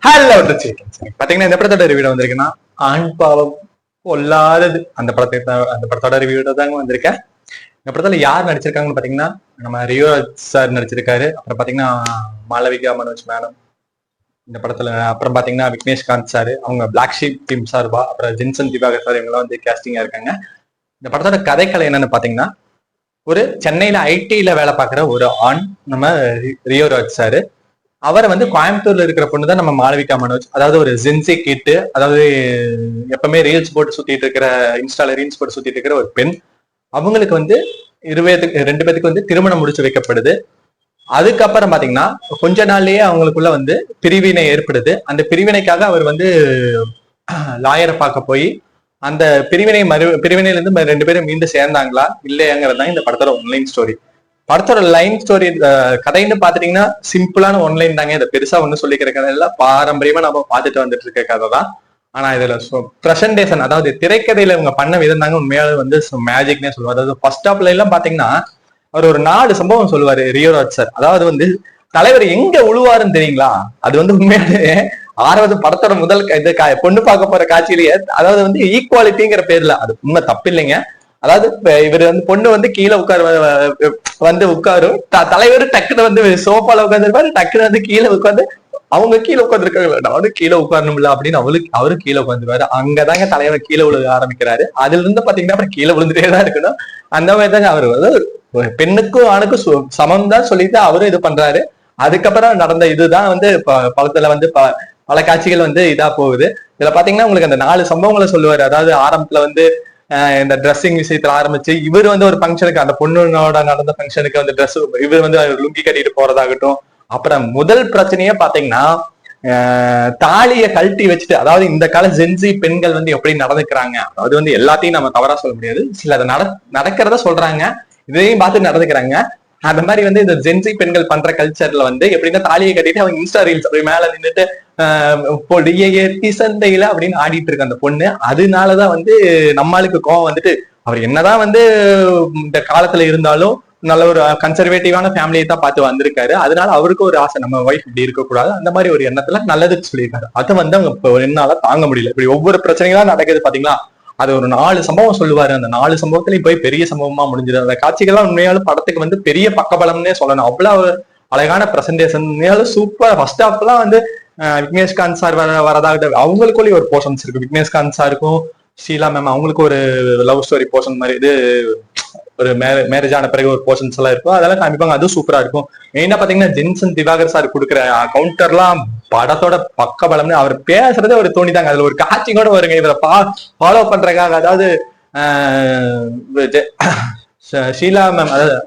Hello பாத்தீங்கன்னா இந்த படத்தோட ரிவ்யூ வந்திருக்குன்னா ஆண் பாவம் கொல்லாதது அந்த படத்தோட ரிவ்யூ தாங்க வந்திருக்கேன். இந்த படத்துல யார் நடிச்சிருக்காங்கன்னு பாத்தீங்கன்னா நம்ம ரியோ சார் நடிச்சிருக்காரு. அப்புறம் பாத்தீங்கன்னா மாளவிகா மனோஜ் மேடம் இந்த படத்துல. அப்புறம் பாத்தீங்கன்னா விக்னேஷ்காந்த் சார், அவங்க பிளாக் ஷீப் டீம் சார்பா, அப்புறம் ஜின்சன் திவாகர் சார் இவங்கெல்லாம் வந்து கேஸ்டிங்கா இருக்காங்க. இந்த படத்தோட கதைக்கலை என்னன்னு பாத்தீங்கன்னா, ஒரு சென்னையில ஐடில வேலை பார்க்குற ஒரு ஆண் நம்ம ரியோ ராஜ் சாரு. அவரை வந்து கோயம்புத்தூர்ல இருக்கிற பொண்ணு தான் நம்ம மாளவிகா மனோஜ். அதாவது ஒரு ஜென்சி கிட்டு, அதாவது எப்பவுமே ரீல்ஸ் போட்டு சுத்திட்டு இருக்கிற, இன்ஸ்டால ரீல்ஸ் போட்டு சுத்திட்டு இருக்கிற ஒரு பெண். அவங்களுக்கு வந்து ரெண்டு பேத்துக்கு வந்து திருமணம் முடிச்சு வைக்கப்படுது. அதுக்கப்புறம் பாத்தீங்கன்னா கொஞ்ச நாள்லயே அவங்களுக்குள்ள வந்து பிரிவினை ஏற்படுது. அந்த பிரிவினைக்காக அவர் வந்து லாயரை பார்க்க போய் அந்த பிரிவினையில இருந்து ரெண்டு பேரும் மீண்டும் சேர்ந்தாங்களா இல்லையாங்கிறது தான் இந்த படத்தோட ஒன்லைன் ஸ்டோரி. படத்தோட லைன் ஸ்டோரி கதைன்னு பாத்துட்டீங்கன்னா சிம்பிளான ஒன்லைன் தாங்க. இதை பெருசா ஒண்ணு சொல்லிக்கிற கதை இல்ல, பாரம்பரியமா நம்ம பார்த்துட்டு வந்துட்டு இருக்க கதை தான். ஆனா இதுல பிரசன்டேஷன், அதாவது திரைக்கதையில இவங்க பண்ண விதம் தாங்க உண்மையாவது வந்து மேஜிக்னே சொல்லுவாங்க. அதாவது ஃபர்ஸ்ட் ஹாப்ல எல்லாம் பாத்தீங்கன்னா அவர் ஒரு 4 சம்பவம் சொல்லுவாரு ரியோராஜ் சார். அதாவது வந்து தலைவர் எங்க உழுவாருன்னு தெரியுங்களா? அது வந்து உண்மையாவே 6வது படத்தோட முதல் இது பொண்ணு பார்க்க போற காட்சியிலேயே, அதாவது வந்து ஈக்குவாலிட்டிங்கிற பேர்ல, அது உண்மை தப்பு இல்லைங்க. அதாவது இவர் வந்து பொண்ணு வந்து கீழே வந்து உட்காரும், தலைவர் டக்குன்னு வந்து சோஃபால உட்காந்துருப்பாரு, டக்குன்னு வந்து கீழே உட்காந்து அவங்க கீழே உட்காந்துருக்காங்க, நானும் கீழே உட்காரணும்ல அப்படின்னு அவரு கீழே உட்காந்துருவாரு. அங்கதாங்க தலைவர் கீழே விழுக ஆரம்பிக்கிறாரு. அதுல இருந்து பாத்தீங்கன்னா அப்புறம் கீழே விழுந்துட்டே தான் இருக்கணும். அந்த மாதிரி தாங்க அவரு வந்து பெண்ணுக்கும் ஆணுக்கும் சமம் தான் சொல்லிட்டு அவரும் இது பண்றாரு. அதுக்கப்புறம் நடந்த இதுதான் வந்து படத்துல வந்து பல காட்சிகள் வந்து இதா போகுது. இதுல பாத்தீங்கன்னா உங்களுக்கு அந்த 4 சம்பவங்களை சொல்லுவாரு. அதாவது ஆரம்பத்துல வந்து இந்த ட்ரெஸ்ஸிங் விஷயத்துல ஆரம்பிச்சு, இவர் வந்து ஒரு ஃபங்க்ஷனுக்கு, அந்த பொண்ணோட நடந்த ஃபங்க்ஷனுக்கு வந்து ட்ரெஸ் இவர் வந்து லுங்கி கட்டிட்டு போறதாகட்டும். அப்புறம் முதல் பிரச்சனையே பாத்தீங்கன்னா தாலியை கழட்டி வச்சுட்டு, அதாவது இந்த கால ஜென்சி பெண்கள் வந்து எப்படி நடந்துக்கிறாங்க, அது வந்து எல்லாத்தையும் நம்ம தவறா சொல்ல முடியாது, சில அதை நடக்கிறத சொல்றாங்க, இதையும் பார்த்து நடந்துக்கிறாங்க. அந்த மாதிரி வந்து இந்த ஜென்சி பெண்கள் பண்ற கல்ச்சர்ல வந்து எப்படின்னா தாலியை கட்டிட்டு அவங்க இன்ஸ்டா ரீல்ஸ் மேல நின்றுட்டு பொடியை ஏற்றி சந்தையில அப்படின்னு ஆடிட்டு இருக்க அந்த பொண்ணு. அதனாலதான் வந்து நம்மளுக்கு கோவம் வந்துட்டு, அவர் என்னதான் வந்து இந்த காலத்துல இருந்தாலும் நல்ல ஒரு கன்சர்வேட்டிவான ஃபேமிலியை தான் பார்த்து வந்திருக்காரு. அதனால அவருக்கு ஒரு ஆசை, நம்ம ஒய்ஃப் இப்படி இருக்கக்கூடாது, அந்த மாதிரி ஒரு எண்ணத்துல நல்லதுக்கு சொல்லியிருக்காரு. அதை வந்து அவங்க என்னால தாங்க முடியல. இப்படி ஒவ்வொரு பிரச்சனைகளா நடக்குது பாத்தீங்களா. அது ஒரு 4 சம்பவம் சொல்லுவாரு. அந்த 4 சம்பவத்திலையும் போய் பெரிய சம்பவமா முடிஞ்சது. அந்த காட்சிகள்லாம் உண்மையாலும் படத்துக்கு வந்து பெரிய பக்கபலம்னே சொல்லணும். அவ்வளவு அழகான பிரசன்டேஷன், உண்மையாலும் சூப்பர். ஃபர்ஸ்ட் ஹாஃப் எல்லாம் வந்து விக்னேஷ்காந்த் சார் வரதாகட்டும், அவங்களுக்குள்ளேயே ஒரு போர்ஷன்ஸ் இருக்கு. விக்னேஷ்காந்த் சாருக்கும் ஷீலா மேம் அவங்களுக்கு ஒரு லவ் ஸ்டோரி போர்ஷன் மாதிரி, இது ஒரு மேரேஜ் ஆன பிறகு ஒரு போர்ஷன்ஸ் எல்லாம் இருக்கும், அதெல்லாம் காமிப்பாங்க. அதுவும் சூப்பரா இருக்கும். மெயினா பாத்தீங்கன்னா ஜின்சன் திவாகர் சார் கொடுக்குற கவுண்டர்லாம் படத்தோட பக்க பலம்னு, அவர் பேசுறதே ஒரு தோணிதாங்க. அதுல ஒரு காட்சி கூட வருங்க, இவரை ஃபாலோ பண்றதுக்காக. அதாவது ஷீலா மேம், அதாவது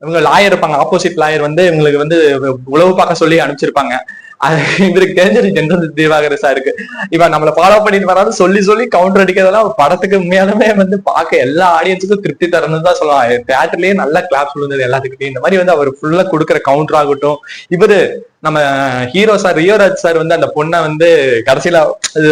இவங்க லாயர் இருப்பாங்க, ஆப்போசிட் லாயர் வந்து இவங்களுக்கு வந்து உளவு பார்க்க சொல்லி அனுப்பிச்சிருப்பாங்க. இவருக்கு தெரிஞ்சது ஜென்ரல் திவாகர் சாருக்கு, இவன் நம்மளை ஃபாலோ பண்ணிட்டு வராது சொல்லி சொல்லி கவுண்டர் அடிக்கிறதெல்லாம் படத்துக்கு உண்மையாலுமே வந்து பார்க்க எல்லா ஆடியன்ஸுக்கும் திருப்தி தரணும்னு தான் சொல்லுவாங்க. தியேட்டர்லயே நல்ல கிளாப்ஸ் விழுந்தது எல்லாத்துக்கிட்டையும். இந்த மாதிரி வந்து அவர் ஃபுல்லா கொடுக்குற கவுண்டர் ஆகட்டும். இவரு நம்ம ஹீரோ சார் ரியோராஜ் சார் வந்து அந்த பொண்ணை வந்து கடைசியில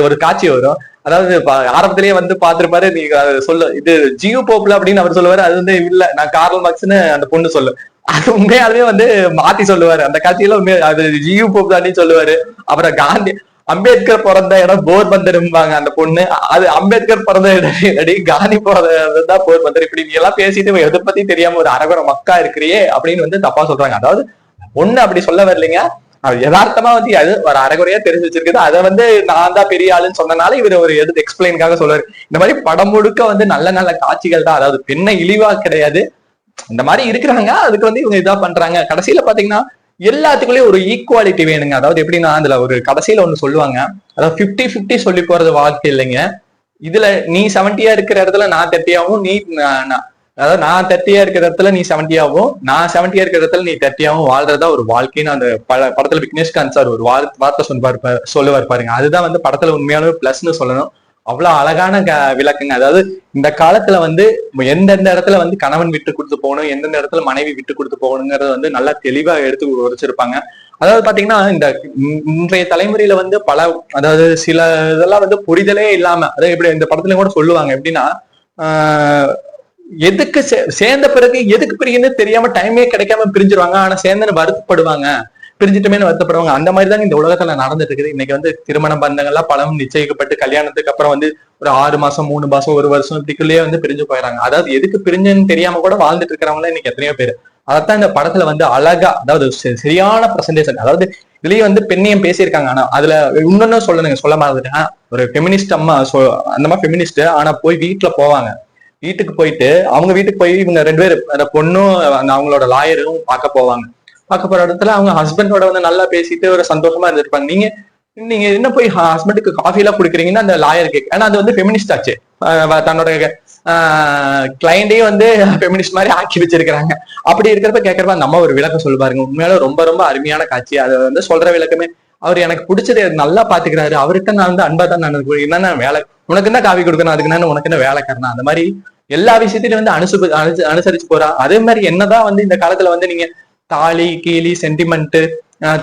ஒரு காட்சி வரும். அதாவது ஆரம்பத்திலேயே வந்து பாத்துருப்பாரு, நீங்க சொல்ல இது ஜியோ போப்ல அப்படின்னு அவர் சொல்லுவாரு. அது வந்து இல்ல, நான் கார்ல் மார்க்ஸ்னு அந்த பொண்ணு சொல்லு, அது உண்மையாலுமே வந்து மாத்தி சொல்லுவாரு. அந்த காட்சியில உண்மையா அது ஜியு போப் தானே சொல்லுவாரு. அப்புறம் காந்தி அம்பேத்கர் பிறந்த இடம் போர்பந்தர்பாங்க அந்த பொண்ணு, அது அம்பேத்கர் பிறந்த இடம் காந்தி பிறந்ததான் போர்பந்தர். இப்படி நீ எல்லாம் பேசிட்டு எதை பத்தி தெரியாம ஒரு அரகுற மக்கா இருக்கிறியே அப்படின்னு வந்து தப்பா சொல்றாங்க. அதாவது பொண்ணு அப்படி சொல்ல வரலைங்க, அது யதார்த்தமா வந்து அது ஒரு அரைகுறையா தெரிஞ்சு வச்சிருக்குது. அதை வந்து நான் தான் பெரிய ஆளுன்னு சொன்னனால இவர் ஒரு எது எக்ஸ்பிளைனுக்காக சொல்லுவாரு. இந்த மாதிரி படம் முழுக்க வந்து நல்ல நல்ல காட்சிகள் தான். அதாவது பெண்ணை இழிவா கிடையாது, இந்த மாதிரி இருக்கிறாங்க, அதுக்கு வந்து இவங்க இதா பண்றாங்க. கடைசியில பாத்தீங்கன்னா எல்லாத்துக்குள்ளயும் ஒரு ஈக்குவாலிட்டி வேணுங்க. அதாவது எப்படின்னா அதுல ஒரு கடைசியில ஒண்ணு சொல்லுவாங்க, அதாவது 50-50 சொல்லி போறது வாழ்க்கை இல்லைங்க. இதுல நீ 70 இருக்கிற இடத்துல நான் 30 நீ அதாவது நான் 30 இருக்கிற இடத்துல நீ 70 நான் 70 இருக்கிற இடத்துல நீ 30 வாழ்றதா ஒரு வாழ்க்கைன்னு அந்த படத்துல விக்னேஷ்காந்த் சார் ஒரு வார்த்தை சொல்லுவார் பாருங்க. அதுதான் வந்து படத்துல உண்மையான பிளஸ்ன்னு சொல்லணும். அவ்வளவு அழகான விளக்குங்க. அதாவது இந்த காலத்துல வந்து எந்தெந்த இடத்துல வந்து கணவன் விட்டு கொடுத்து போகணும், எந்தெந்த இடத்துல மனைவி விட்டு கொடுத்து போகணுங்கிறத வந்து நல்லா தெளிவா எடுத்து உரைச்சிருப்பாங்க. அதாவது பாத்தீங்கன்னா இன்றைய தலைமுறையில வந்து அதாவது சில இதெல்லாம் வந்து புரிதலே இல்லாம, அதாவது எப்படி இந்த படத்துல கூட சொல்லுவாங்க எப்படின்னா, எதுக்கு சேர்ந்த பிறகு எதுக்கு பிரியுன்னு தெரியாம டைமே கிடைக்காம பிரிஞ்சிருவாங்க. ஆனா சேர்ந்தன்னு வருத்தப்படுவாங்க. பிரிஞ்சுட்டுமே வருத்தப்படுவாங்க. அந்த மாதிரி தாங்க இந்த உலகத்துல நடந்துட்டு இருக்குது. இன்னைக்கு வந்து திருமண பந்தங்கள்லாம் பலம் நிச்சயிக்கப்பட்டு கல்யாணத்துக்கு அப்புறம் வந்து ஒரு 6 மாசம் 3 மாசம் 1 வருஷம் இப்படிக்குள்ளேயே வந்து பிரிஞ்சு போயிடறாங்க. அதாவது எதுக்கு பிரிஞ்சுன்னு தெரியாம கூட வாழ்ந்துட்டு இருக்கிறவங்க இன்னைக்கு எத்தனையோ பேர். அதைத்தான் இந்த படத்துல வந்து அழகா, அதாவது சரியான பிரசன்டேஷன். அதாவது இதுலயே வந்து பெண்ணையும் பேசியிருக்காங்க. ஆனா அதுல இன்னொன்னு சொல்லணுங்க, சொல்ல மாதிரிட்டேன். ஒரு ஃபெமினிஸ்ட் அம்மா அந்த மாதிரி ஃபெமினிஸ்ட் ஆனா போய் வீட்டுல போவாங்க. வீட்டுக்கு போயிட்டு அவங்க வீட்டுக்கு போய் இவங்க 2 பேர், அந்த பொண்ணும் அவங்களோட லாயரும் பார்க்க போவாங்க. பார்க்க போற இடத்துல அவங்க ஹஸ்பண்டோட வந்து நல்லா பேசிட்டு ஒரு சந்தோஷமா இருந்திருப்பாங்க. நீங்க நீங்க என்ன போய் ஹஸ்பண்டுக்கு காஃபி எல்லாம் குடுக்குறீங்கன்னா அந்த லாயர் கேட்க, ஏன்னா அது வந்து ஃபெமினிஸ்ட் ஆச்சு. தன்னோட கிளைண்டையும் வந்து ஃபெமினிஸ்ட் மாதிரி ஆக்கி வச்சிருக்கிறாங்க. அப்படி இருக்கிறப்ப கேட்கறப்ப நம்ம ஒரு விளக்கம் சொல்லுவாருங்க. உண்மையால ரொம்ப ரொம்ப அருமையான காட்சி. அதை வந்து சொல்ற விளக்கமே, அவர் எனக்கு பிடிச்சது நல்லா பாத்துக்கிறாரு, அவர்கிட்ட நான் வந்து அன்பா தான் நடந்து என்னன்னா வேலை, உனக்கு என்ன காஃபி கொடுக்கணும், அதுக்கு என்ன உனக்கு என்ன வேலைக்காரனா, அந்த மாதிரி எல்லா விஷயத்திலும் வந்து அனுசரிச்சு போறா. அதே மாதிரி என்னதான் வந்து இந்த காலத்துல வந்து நீங்க தாலி கீழி சென்டிமெண்ட்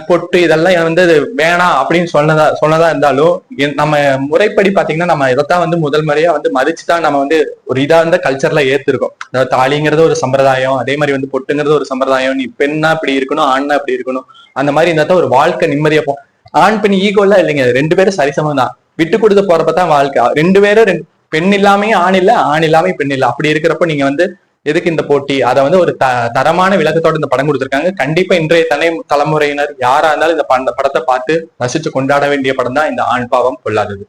பொட்டு இதெல்லாம் வந்து வேணாம் அப்படின்னு சொன்னதா இருந்தாலும், நம்ம முறைப்படி பாத்தீங்கன்னா நம்ம இதைத்தான் வந்து முதல் முறையா வந்து மதிச்சுதான் நம்ம வந்து ஒரு இதா இருந்த கல்ச்சர்ல ஏத்திருக்கோம். அதாவது தாலிங்கிறது ஒரு சம்பிரதாயம், அதே மாதிரி வந்து பொட்டுங்கிறது ஒரு சம்பிரதாயம். நீ பெண்ணா இப்படி இருக்கணும், ஆண்னா இப்படி இருக்கணும். அந்த மாதிரி இருந்தா தான் ஒரு வாழ்க்கை நிம்மதியா போகும். ஆண் பெண் ஈகோல்லாம் இல்லைங்க, 2 பேரும் சரிசமம் தான். விட்டு கொடுத்து போறப்பதான் வாழ்க்கை. 2 பேரும் பெண் இல்லாமே ஆண் இல்ல, ஆண் இல்லாமே பெண் இல்ல. அப்படி இருக்கிறப்ப நீங்க வந்து எதுக்கு இந்த போட்டி? அதை வந்து ஒரு தரமான விளக்கத்தோட இந்த படம் கொடுத்திருக்காங்க. கண்டிப்பா இன்றைய தலைமுறையினர் யாரா இருந்தாலும் இந்த படத்தை பார்த்து ரசிச்சு கொண்டாட வேண்டிய படம் தான் இந்த ஆண் பாவம் கொள்ளாதது.